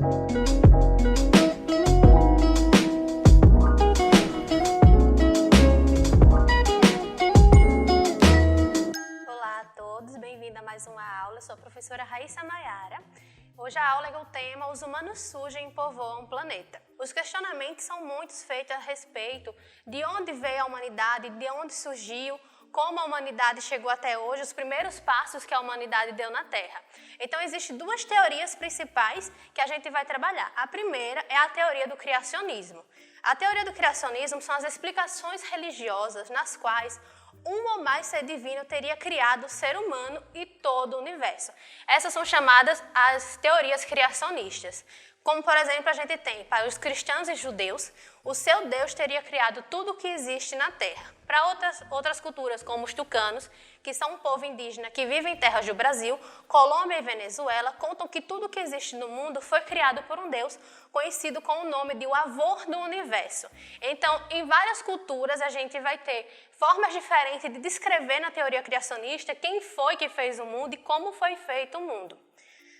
Olá a todos, bem-vindo a mais uma aula. Eu sou a professora Raíssa Maiara. Hoje a aula é o tema Os humanos surgem e povoam o planeta. Os questionamentos são muitos feitos a respeito de onde veio a humanidade, de onde surgiu, como a humanidade chegou até hoje, os primeiros passos que a humanidade deu na Terra. Então, existem duas teorias principais que a gente vai trabalhar. A primeira é a teoria do criacionismo. A teoria do criacionismo são as explicações religiosas nas quais um ou mais ser divino teria criado o ser humano e todo o universo. Essas são chamadas as teorias criacionistas. Como, por exemplo, a gente tem, para os cristãos e judeus, o seu Deus teria criado tudo o que existe na Terra. Para outras culturas, como os tucanos, que são um povo indígena que vive em terras do Brasil, Colômbia e Venezuela, contam que tudo o que existe no mundo foi criado por um Deus conhecido com o nome de o avô do universo. Então, em várias culturas, a gente vai ter formas diferentes de descrever na teoria criacionista quem foi que fez o mundo e como foi feito o mundo.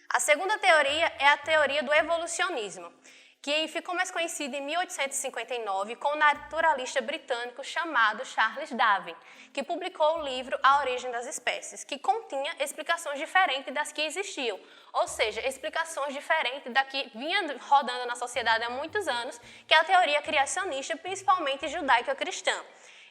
A segunda teoria é a teoria do evolucionismo, que ficou mais conhecida em 1859 com o naturalista britânico chamado Charles Darwin, que publicou o livro A Origem das Espécies, que continha explicações diferentes das que existiam, ou seja, explicações diferentes da que vinha rodando na sociedade há muitos anos, que é a teoria criacionista, principalmente judaico-cristã.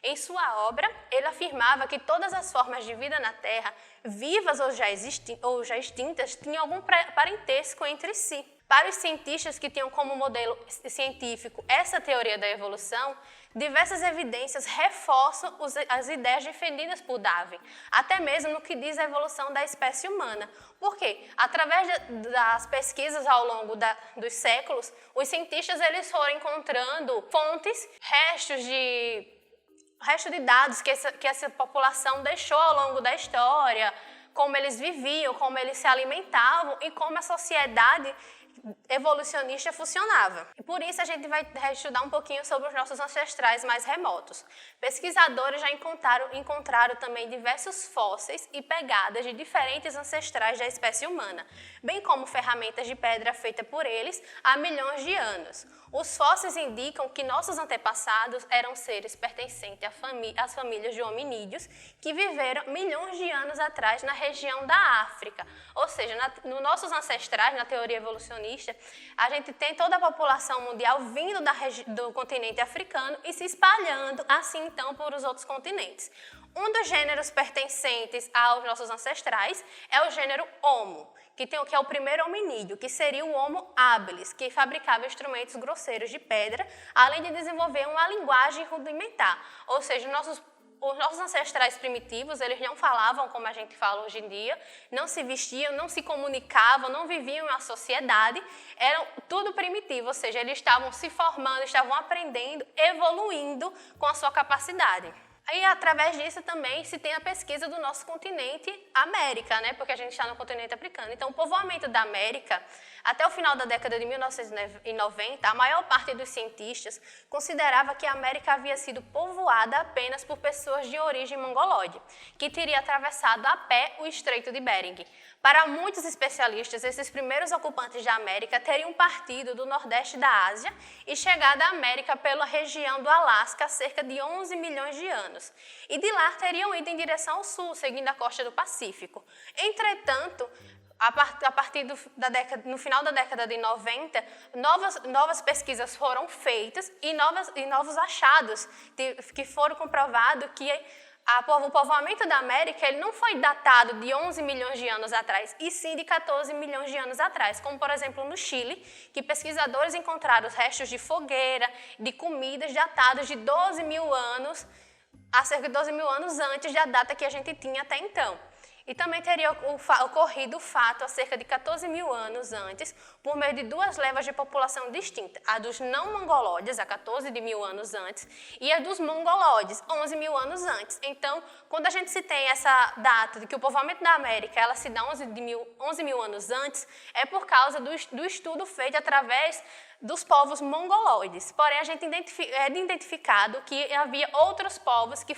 Em sua obra, ele afirmava que todas as formas de vida na Terra, vivas ou já extintas, tinham algum parentesco entre si. Para os cientistas que tinham como modelo científico essa teoria da evolução, diversas evidências reforçam as ideias defendidas por Darwin, até mesmo no que diz a evolução da espécie humana. Por quê? Através das pesquisas ao longo dos séculos, os cientistas eles foram encontrando fontes, restos de dados que essa população deixou ao longo da história, como eles viviam, como eles se alimentavam e como a sociedade evolucionista funcionava. E por isso a gente vai estudar um pouquinho sobre os nossos ancestrais mais remotos. Pesquisadores já encontraram também diversos fósseis e pegadas de diferentes ancestrais da espécie humana, bem como ferramentas de pedra feitas por eles há milhões de anos. Os fósseis indicam que nossos antepassados eram seres pertencentes às famílias de hominídeos que viveram milhões de anos atrás na região da África. Ou seja, nos nossos ancestrais, na teoria evolucionista, a gente tem toda a população mundial vindo do continente africano e se espalhando assim então por os outros continentes. Um dos gêneros pertencentes aos nossos ancestrais é o gênero Homo, que é o primeiro hominídeo, que seria o Homo habilis, que fabricava instrumentos grosseiros de pedra, além de desenvolver uma linguagem rudimentar. Ou seja, os nossos ancestrais primitivos, eles não falavam como a gente fala hoje em dia, não se vestiam, não se comunicavam, não viviam em uma sociedade, eram tudo primitivo, ou seja, eles estavam se formando, estavam aprendendo, evoluindo com a sua capacidade. Aí, através disso, também se tem a pesquisa do nosso continente América, né? Porque a gente está no continente africano. Então, o povoamento da América, até o final da década de 1990, a maior parte dos cientistas considerava que a América havia sido povoada apenas por pessoas de origem mongolóide, que teria atravessado a pé o Estreito de Bering. Para muitos especialistas, esses primeiros ocupantes da América teriam partido do nordeste da Ásia e chegado à América pela região do Alasca há cerca de 11 milhões de anos. E de lá teriam ido em direção ao sul, seguindo a costa do Pacífico. Entretanto, a partir no final da década de 90, novas pesquisas foram feitas e novos achados que foram comprovados que o povoamento da América ele não foi datado de 11 milhões de anos atrás, e sim de 14 milhões de anos atrás, como por exemplo no Chile, que pesquisadores encontraram os restos de fogueira, de comidas datados de 12 mil anos, há cerca de 12 mil anos antes da data que a gente tinha até então. E também teria ocorrido o fato há cerca de 14 mil anos antes, por meio de duas levas de população distintas, a dos não-mongolóides, há 14 mil anos antes, e a dos mongolóides, 11 mil anos antes. Então, quando a gente se tem essa data de que o povoamento da América ela se dá 11 mil anos antes, é por causa do estudo feito através dos povos mongolóides. Porém, a gente é identificado que havia outros povos que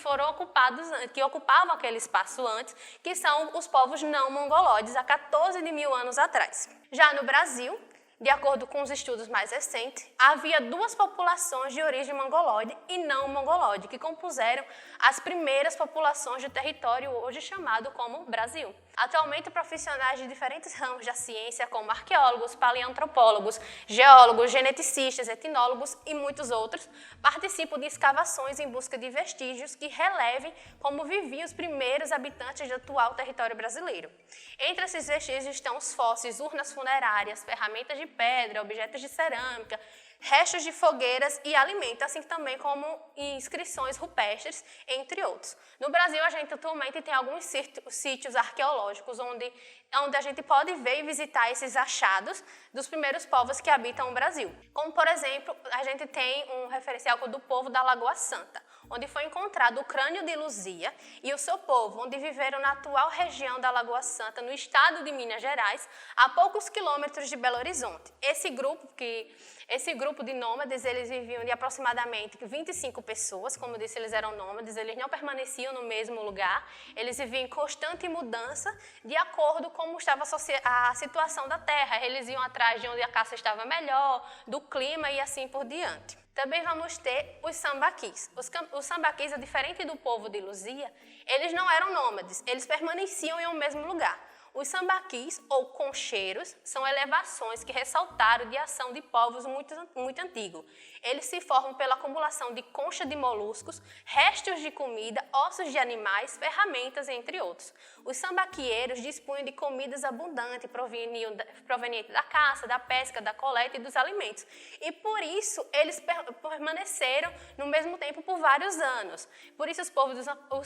ocupavam aquele espaço antes, que são os povos não mongolóides, há 14 mil anos atrás. Já no Brasil, De acordo com os estudos mais recentes, havia duas populações de origem mongoloide e não mongoloide, que compuseram as primeiras populações do território hoje chamado como Brasil. Atualmente, profissionais de diferentes ramos da ciência, como arqueólogos, paleoantropólogos, geólogos, geneticistas, etnólogos e muitos outros, participam de escavações em busca de vestígios que relevem como viviam os primeiros habitantes do atual território brasileiro. Entre esses vestígios estão os fósseis, urnas funerárias, ferramentas de pedra, objetos de cerâmica, restos de fogueiras e alimentos, assim também como inscrições rupestres, entre outros. No Brasil, a gente atualmente tem alguns sítios arqueológicos onde a gente pode ver e visitar esses achados dos primeiros povos que habitam o Brasil. Como, por exemplo, a gente tem um referencial do povo da Lagoa Santa, onde foi encontrado o crânio de Luzia e o seu povo, onde viveram na atual região da Lagoa Santa, no estado de Minas Gerais, a poucos quilômetros de Belo Horizonte. Esse grupo de nômades, eles viviam de aproximadamente 25 pessoas, como eu disse, eles eram nômades, eles não permaneciam no mesmo lugar, eles viviam em constante mudança de acordo com como estava a situação da terra, eles iam atrás de onde a caça estava melhor, do clima e assim por diante. Também vamos ter os sambaquis. Os sambaquis, diferente do povo de Luzia, eles não eram nômades, eles permaneciam em um mesmo lugar. Os sambaquis, ou concheiros, são elevações que ressaltaram de ação de povos muito antigos. Eles se formam pela acumulação de concha de moluscos, restos de comida, ossos de animais, ferramentas, entre outros. Os sambaquieiros dispunham de comidas abundantes, provenientes da caça, da pesca, da coleta e dos alimentos. E por isso, eles permaneceram no mesmo tempo por vários anos. Por isso, os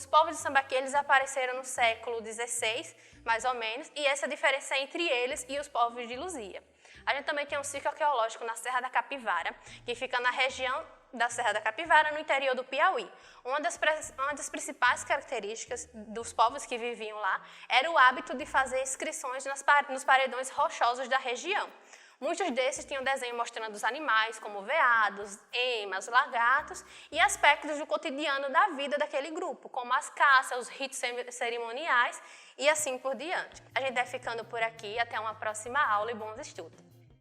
povos de Sambaqui, eles apareceram no século XVI, mais ou menos, e essa diferença é entre eles e os povos de Luzia. A gente também tem um sítio arqueológico na Serra da Capivara, que fica na região da Serra da Capivara, no interior do Piauí. Uma das principais características dos povos que viviam lá era o hábito de fazer inscrições nos paredões rochosos da região. Muitos desses tinham desenho mostrando os animais, como veados, emas, lagartos, e aspectos do cotidiano da vida daquele grupo, como as caças, os ritos cerimoniais e assim por diante. A gente vai ficando por aqui, até uma próxima aula e bons estudos.